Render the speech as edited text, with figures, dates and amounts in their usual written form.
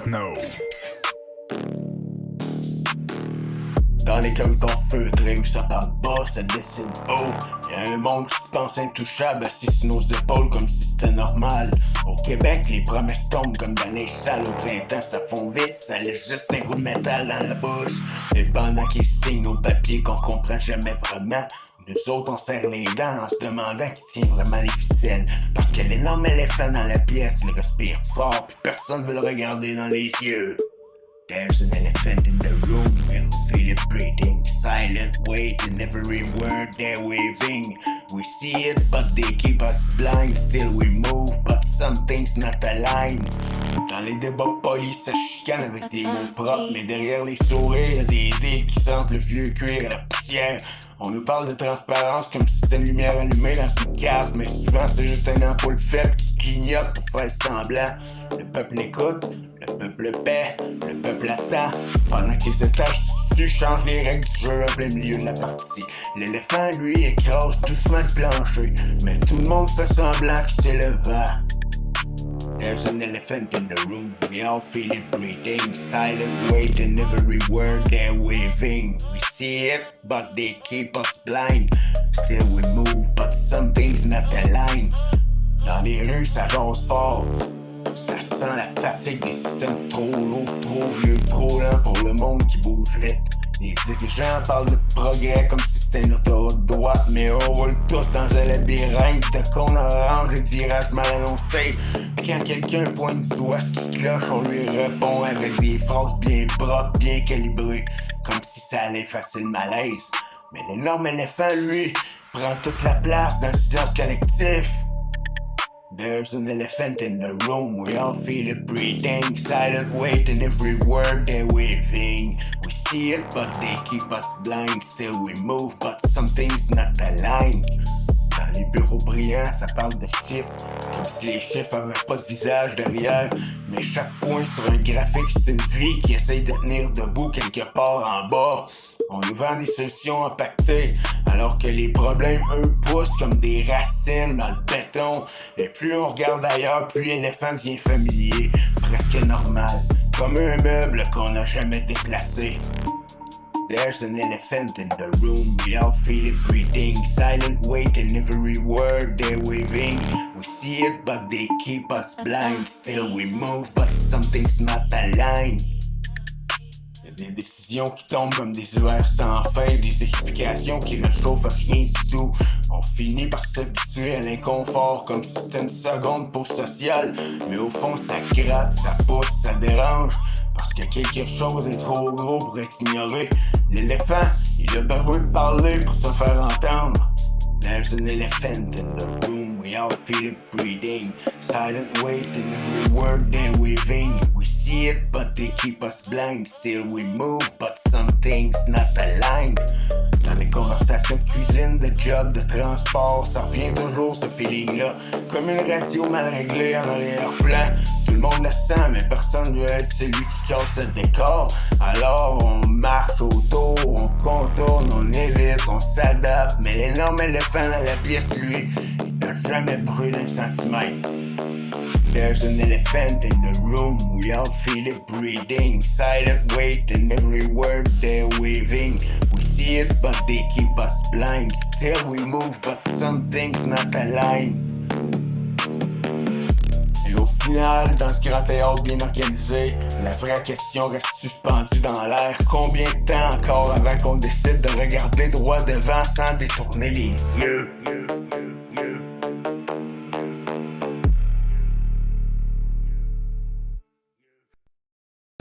No. Dans les corridors feutrés où ça parle bas, ça dessine haut. Y'a un monde qui se pense intouchable, assis sur nos épaules comme si c'était normal. Au Québec, les promesses tombent comme dans les salles. Au printemps, ça fond vite, ça laisse juste un goût de métal dans la bouche. Et pendant qu'ils signent nos papiers qu'on comprend jamais vraiment, nous autres, on serre les dents en se demandant qui tient vraiment les ficelles. Parce que l'énorme éléphant dans la pièce, il respire fort, puis personne veut le regarder dans les yeux. There's an elephant in the room, we'll feel it breathing. Silent weight in every word they're waving. We see it, but they keep us blind. Still we move, but something's not aligned. Dans les débats polis, ça chicane avec des mots propres. Mais derrière les sourires, y'a des dés qui sentent le vieux cuir et la poussière. On nous parle de transparence comme si c'était une lumière allumée dans une cave. Mais souvent c'est juste une ampoule faible qui clignote pour faire semblant. Le peuple écoute, le peuple paie, le peuple attend. Pendant que les étages dessus changent les règles du jeu en plein milieu de la partie. L'éléphant, lui, écrase doucement le plancher. Mais tout le monde fait semblant que c'est le vent. There's an elephant in the room, we all feel it breathing. Silent weight in every word they're waving. We see it, but they keep us blind. Still we move, but something's not aligned. Dans les rues, ça jase fort. Ça sent la fatigue des systèmes trop lourds, trop vieux, trop lents pour le monde qui bouge vite. Les dirigeants parlent de progrès comme si c'était une autoroute droite, mais on roule tous dans un labyrinthe de cônes orange et de virages mal annoncés. Puis quand quelqu'un pointe du doigt ce qui cloche, on lui répond avec des phrases bien propres, bien calibrées, comme si ça allait effacer le malaise. Mais l'énorme éléphant, lui, prend toute la place dans le silence collectif. There's an elephant in the room, we all feel it breathing. Silent weight in every word they're waving. We see it, but they keep us blind. Still we move, but something's not aligned. Dans les bureaux brillants, ça parle de chiffres, comme si les chiffres avaient pas de visage derrière. Mais chaque point sur un graphique, c'est une vie qui essaye de tenir debout quelque part en bas. On nous vend des solutions impactées, alors que les problèmes, eux, poussent comme des racines dans le béton. Et plus on regarde ailleurs, plus l'éléphant devient familier, presque normal, comme un meuble qu'on n'a jamais déplacé. There's an elephant in the room, we all feel it breathing. Silent weight in every word they're waving. We see it, but they keep us blind. Still we move, but something's not aligned. Des décisions qui tombent comme des hivers sans fin, des explications qui réchauffent rien du tout. On finit par s'habituer à l'inconfort comme si c'était une seconde pause sociale. Mais au fond ça gratte, ça pousse, ça dérange. Parce que quelque chose est trop gros pour être ignoré. L'éléphant, il a besoin de parler pour se faire entendre. There's an elephant in the room, we all feel it breathing. Silent weight in every word they're waving. We see it, but they keep us blind. Still we move, but something's not aligned. Dans les conversations de cuisine, de job, de transport, ça revient toujours ce feeling-là. Comme une radio mal réglée en arrière-plan. Tout le monde le sent, mais personne ne veut être celui qui casse le décor. Alors on marche autour, on contourne, on évite, on s'adapte. Mais l'énorme éléphant dans la pièce, lui, il n'a jamais brûlé d'un centimètre. There's an elephant in the room, we all feel it breathing. Silent weight in every word they're waving. We see it, but they keep us blind. Still we move, but something's not aligned. Et au final, dans ce grand théâtre bien organisé, la vraie question reste suspendue dans l'air. Combien de temps encore avant qu'on décide de regarder droit devant sans détourner les yeux?